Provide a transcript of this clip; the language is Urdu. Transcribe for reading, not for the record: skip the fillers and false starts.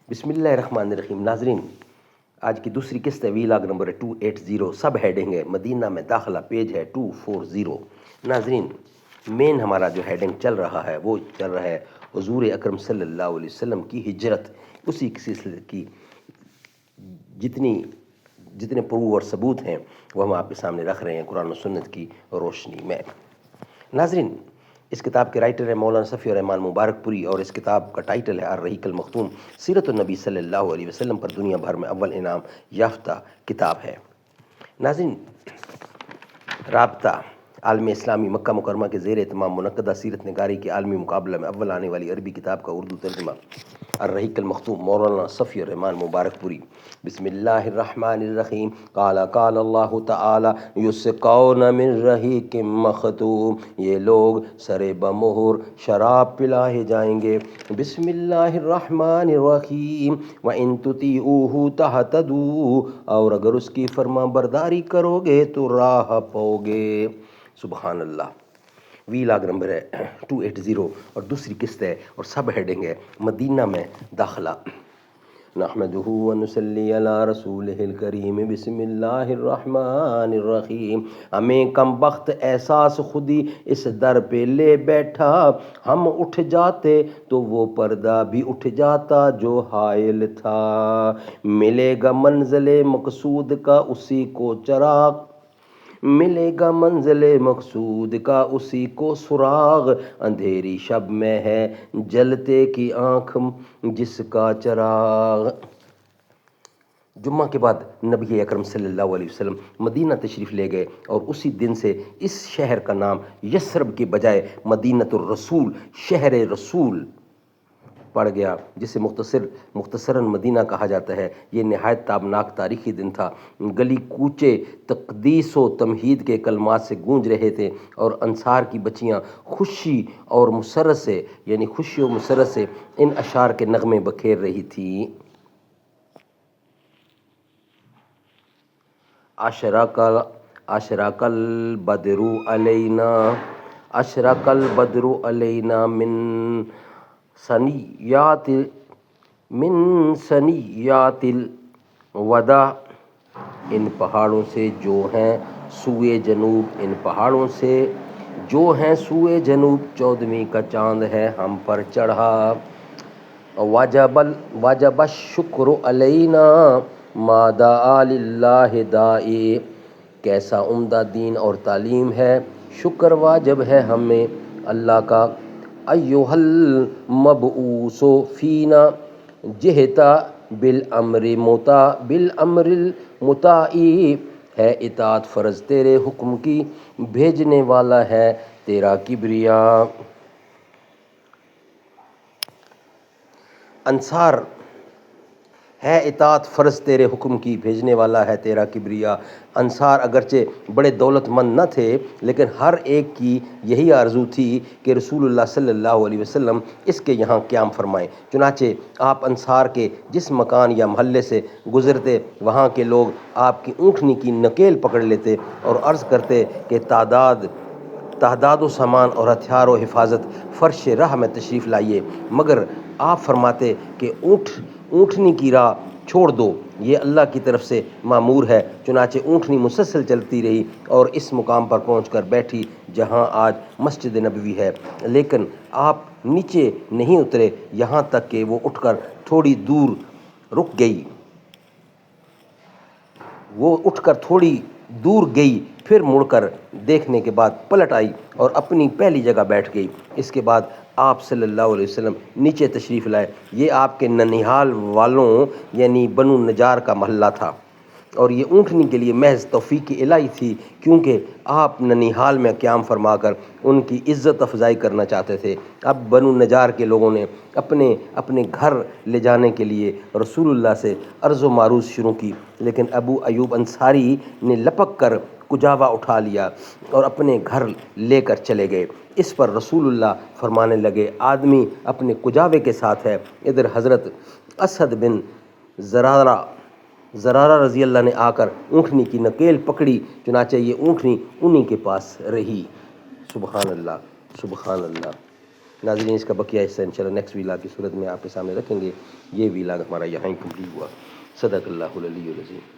بسم اللہ الرحمن الرحیم۔ ناظرین، آج کی دوسری قسط ہے، ویلاگ نمبر 280، سب ہیڈنگ ہے مدینہ میں داخلہ، پیج ہے 240۔ ناظرین، مین ہمارا جو ہیڈنگ چل رہا ہے وہ چل رہا ہے حضور اکرم صلی اللہ علیہ وسلم کی ہجرت، اسی سلسلے کی جتنے پروف اور ثبوت ہیں وہ ہم آپ کے سامنے رکھ رہے ہیں قرآن و سنت کی روشنی میں۔ ناظرین، اس کتاب کے رائٹر ہیں مولانا صفی الرحمان مبارک پوری، اور اس کتاب کا ٹائٹل ہے الرحیق المختوم، سیرت النبی صلی اللہ علیہ وسلم پر دنیا بھر میں اول انعام یافتہ کتاب ہے۔ ناظرین، رابطہ عالم اسلامی مکہ مکرمہ کے زیر اہتمام منعقدہ سیرت نگاری کے عالمی مقابلہ میں اول آنے والی عربی کتاب کا اردو ترجمہ الرحیق المختوم، مولانا صفی الرحمان مبارک پوری۔ بسم اللہ الرحمن الرحیم۔ قال اللہ تعالی یسقون من رحیق مختوم، یہ لوگ سر بمہر شراب پلائے جائیں گے۔ بسم اللہ الرحمن الرحیم۔ وَإِن تُطِيعُوهُ تَهْتَدُوا، اور اگر اس کی فرما برداری کرو گے تو راہ پاؤ گے۔ سبحان اللہ۔ ویلاگ نمبر ہے 280 اور دوسری قسط ہے اور سب ہیڈنگ ہے مدینہ میں داخلہ۔ نحمدہ ونصلی علی رسولہ الکریم۔ بسم اللہ الرحمن الرحیم۔ ہمیں کم بخت احساس خودی اس در پہ لے بیٹھا، ہم اٹھ جاتے تو وہ پردہ بھی اٹھ جاتا جو حائل تھا۔ ملے گا منزل مقصود کا اسی کو چراغ، ملے گا منزل مقصود کا اسی کو سراغ، اندھیری شب میں ہے جلتے کی آنکھ جس کا چراغ۔ جمعہ کے بعد نبی اکرم صلی اللہ علیہ وسلم مدینہ تشریف لے گئے، اور اسی دن سے اس شہر کا نام یثرب کے بجائے مدینۃ الرسول، شہر رسول پڑ گیا، جسے مختصراً مدینہ کہا جاتا ہے۔ یہ نہایت تابناک تاریخی دن تھا۔ گلی کوچے تقدیس و تمہید کے کلمات سے گونج رہے تھے، اور انصار کی بچیاں خوشی اور مسرت سے ان اشعار کے نغمے بکھیر رہی تھیں۔ اشرق البدر علینا، اشرق البدر علینا من ثنیات الوداع، ان پہاڑوں سے جو ہیں سوئے جنوب، ان پہاڑوں سے جو ہیں سوئے جنوب، 14ویں کا چاند ہے ہم پر چڑھا۔ وجب الشکر علینا ما دعا للہ داعی، کیسا عمدہ دین اور تعلیم ہے، شکر واجب ہے ہمیں اللہ کا۔ ایھا المبعوث فینا جئت بالامر المطاع، ہے اطاعت فرض تیرے حکم کی، بھیجنے والا ہے تیرا کبریا۔ انصار، ہے اطاعت فرض تیرے حکم کی، بھیجنے والا ہے تیرا کبریا۔ انصار اگرچہ بڑے دولت مند نہ تھے، لیکن ہر ایک کی یہی آرزو تھی کہ رسول اللہ صلی اللہ علیہ وسلم اس کے یہاں قیام فرمائیں۔ چنانچہ آپ انصار کے جس مکان یا محلے سے گزرتے، وہاں کے لوگ آپ کی اونٹنی کی نکیل پکڑ لیتے اور عرض کرتے کہ تعداد و سامان اور ہتھیار و حفاظت فرش راہ میں تشریف لائیے، مگر آپ فرماتے کہ اونٹنی کی راہ چھوڑ دو، یہ اللہ کی طرف سے مامور ہے۔ چنانچہ اونٹنی مسلسل چلتی رہی اور اس مقام پر پہنچ کر بیٹھی جہاں آج مسجد نبوی ہے، لیکن آپ نیچے نہیں اترے یہاں تک کہ وہ اٹھ کر تھوڑی دور رک گئی۔ پھر مڑ کر دیکھنے کے بعد پلٹ آئی اور اپنی پہلی جگہ بیٹھ گئی۔ اس کے بعد آپ صلی اللہ علیہ وسلم نیچے تشریف لائے۔ یہ آپ کے ننیہال والوں یعنی بنو نجار کا محلہ تھا، اور یہ اونٹنی کے لیے محض توفیق الہی تھی، کیونکہ آپ ننیہال میں قیام فرما کر ان کی عزت افزائی کرنا چاہتے تھے۔ اب بنو نجار کے لوگوں نے اپنے گھر لے جانے کے لیے رسول اللہ سے عرض و معروض شروع کی، لیکن ابو ایوب انصاری نے لپک کر کجاوا اٹھا لیا اور اپنے گھر لے کر چلے گئے۔ اس پر رسول اللہ فرمانے لگے، آدمی اپنے کجاوے کے ساتھ ہے۔ ادھر حضرت اسد بن زرارہ رضی اللہ نے آ کر اونٹنی کی نکیل پکڑی، چنانچہ یہ اونٹنی انہی کے پاس رہی۔ سبحان اللہ، سبحان اللہ۔ ناظرین اس کا بقیہ حصہ انشاءاللہ نیکسٹ ویلاگ کی صورت میں آپ کے سامنے رکھیں گے. یہ ویلاگ ہمارا یہاں ہی کمپلیٹ ہوا. صدق اللہ العلی العظیم.